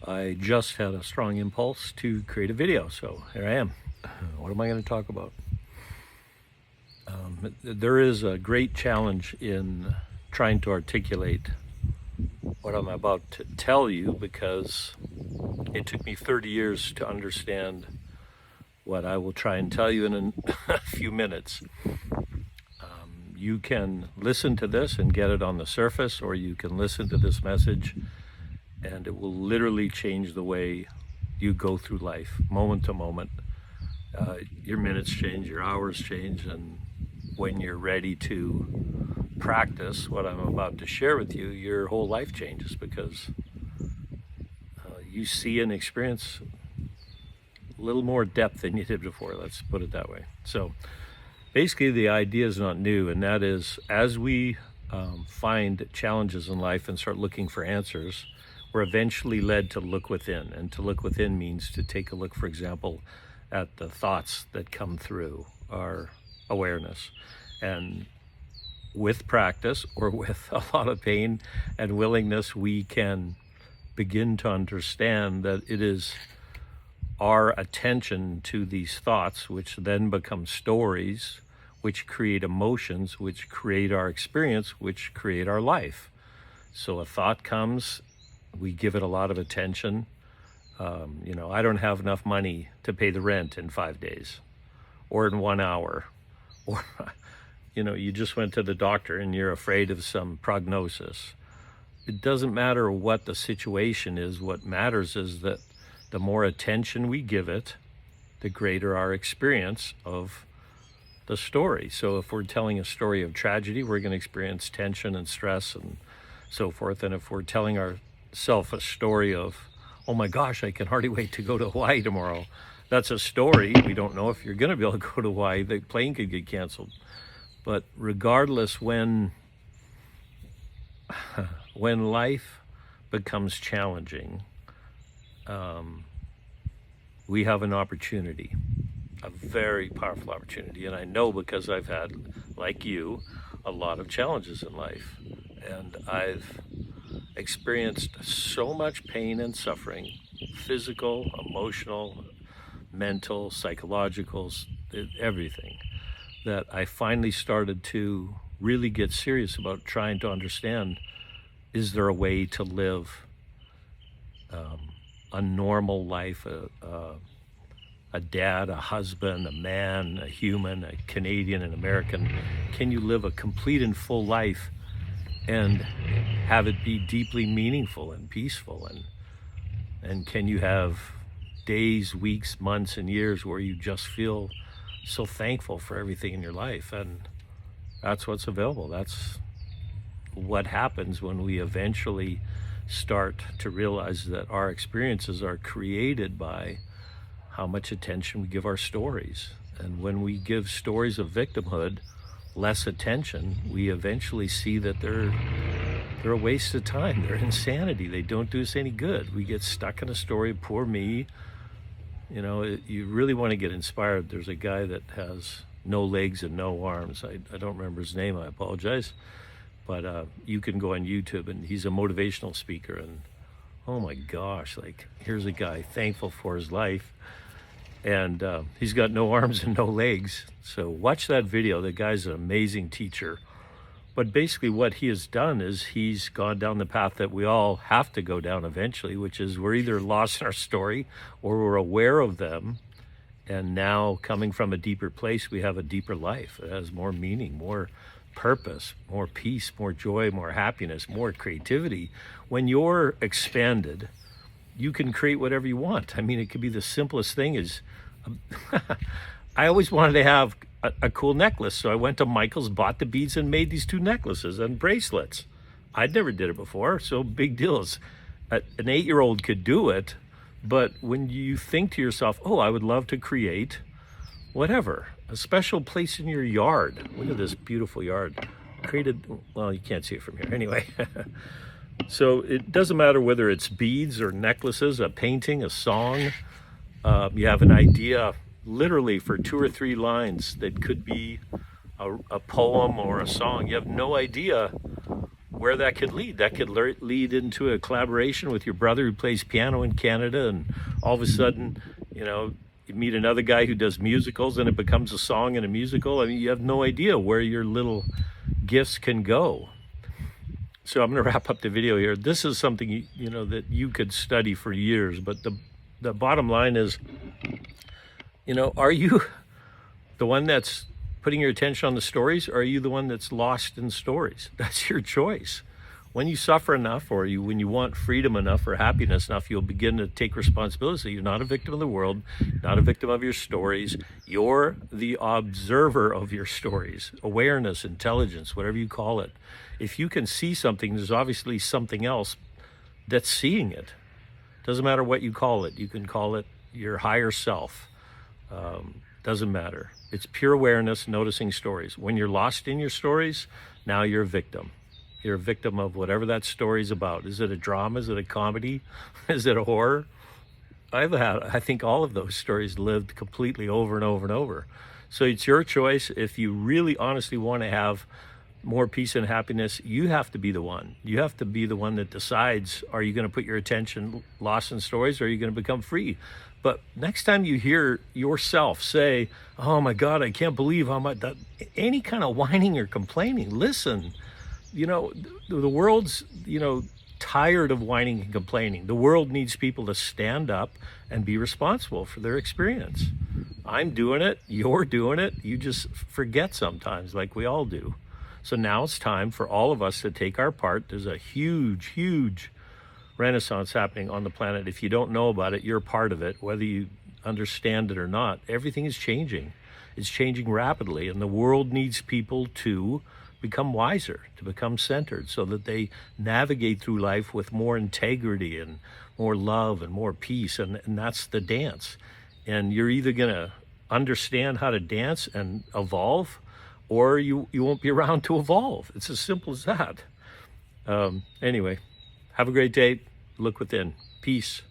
I just had a strong impulse to create a video, so here I am. What am I going to talk about? There is a great challenge in trying to articulate what I'm about to tell you because it took me 30 years to understand what I will try and tell you in a few minutes. You can listen to this and get it on the surface, or you can listen to this message and it will literally change the way you go through life, moment to moment. Your minutes change, your hours change, and when you're ready to practice what I'm about to share with you, your whole life changes because you see and experience a little more depth than you did before, let's put it that way. So basically the idea is not new, and that is as we find challenges in life and start looking for answers, we're eventually led to look within. And to look within means to take a look, for example, at the thoughts that come through our awareness. And with practice, or with a lot of pain and willingness, we can begin to understand that it is our attention to these thoughts, which then become stories, which create emotions, which create our experience, which create our life. So a thought comes, we give it a lot of attention. I don't have enough money to pay the rent in 5 days or in 1 hour. Or, you just went to the doctor and you're afraid of some prognosis. It doesn't matter what the situation is. What matters is that the more attention we give it, the greater our experience of the story. So if we're telling a story of tragedy, we're going to experience tension and stress and so forth. And if we're telling ourselves a story of, oh my gosh, I can hardly wait to go to Hawaii tomorrow, that's a story. We don't know if you're going to be able to go to Hawaii. The plane could get canceled. But regardless, when life becomes challenging, we have an opportunity, a very powerful opportunity. And I know because I've had, like you, a lot of challenges in life. And I've experienced so much pain and suffering, physical, emotional, mental, psychological, everything, that I finally started to really get serious about trying to understand, is there a way to live a normal life, a dad, a husband, a man, a human, a Canadian, an American? Can you live a complete and full life and have it be deeply meaningful and peaceful? And can you have days, weeks, months, and years where you just feel so thankful for everything in your life? And that's what's available. That's what happens when we eventually start to realize that our experiences are created by how much attention we give our stories. And when we give stories of victimhood less attention, we eventually see that they're a waste of time. They're insanity. They don't do us any good. We get stuck in a story of poor me. You really want to get inspired. There's a guy that has no legs and no arms. I don't remember his name. I apologize. But you can go on YouTube, and he's a motivational speaker. And oh my gosh, here's a guy thankful for his life. And he's got no arms and no legs. So watch that video. The guy's an amazing teacher. But basically what he has done is he's gone down the path that we all have to go down eventually, which is we're either lost in our story or we're aware of them. And now, coming from a deeper place, we have a deeper life. It has more meaning, more purpose, more peace, more joy, more happiness, more creativity. When you're expanded, you can create whatever you want. I mean, it could be the simplest thing is, I always wanted to have a cool necklace. So I went to Michael's, bought the beads, and made these 2 necklaces and bracelets. I'd never did it before, so big deals. An 8-year-old could do it, but when you think to yourself, oh, I would love to create whatever, a special place in your yard. Look at this beautiful yard. Well, you can't see it from here. Anyway. So it doesn't matter whether it's beads or necklaces, a painting, a song. You have an idea literally for 2 or 3 lines that could be a poem or a song. You have no idea where that could lead. That could lead into a collaboration with your brother who plays piano in Canada, and all of a sudden, you meet another guy who does musicals and it becomes a song in a musical. I mean, you have no idea where your little gifts can go. So I'm going to wrap up the video here. This is something, that you could study for years, but the bottom line is, are you the one that's putting your attention on the stories, or are you the one that's lost in stories? That's your choice. When you suffer enough, or when you want freedom enough or happiness enough, you'll begin to take responsibility. You're not a victim of the world, not a victim of your stories. You're the observer of your stories. Awareness, intelligence, whatever you call it. If you can see something, there's obviously something else that's seeing it. Doesn't matter what you call it. You can call it your higher self. Doesn't matter. It's pure awareness, noticing stories. When you're lost in your stories, now you're a victim. You're a victim of whatever that story's about. Is it a drama? Is it a comedy? Is it a horror? I think all of those stories lived completely over and over and over. So it's your choice. If you really honestly want to have more peace and happiness, you have to be the one. You have to be the one that decides, are you going to put your attention lost in stories, or are you going to become free? But next time you hear yourself say, oh my God, I can't believe how much, any kind of whining or complaining, listen. The world's, tired of whining and complaining. The world needs people to stand up and be responsible for their experience. I'm doing it. You're doing it. You just forget sometimes, like we all do. So now it's time for all of us to take our part. There's a huge, huge renaissance happening on the planet. If you don't know about it, you're part of it, whether you understand it or not. Everything is changing. It's changing rapidly, and the world needs people to become wiser, to become centered, so that they navigate through life with more integrity and more love and more peace. And that's the dance. And you're either going to understand how to dance and evolve, or you won't be around to evolve. It's as simple as that. Anyway, have a great day. Look within. Peace.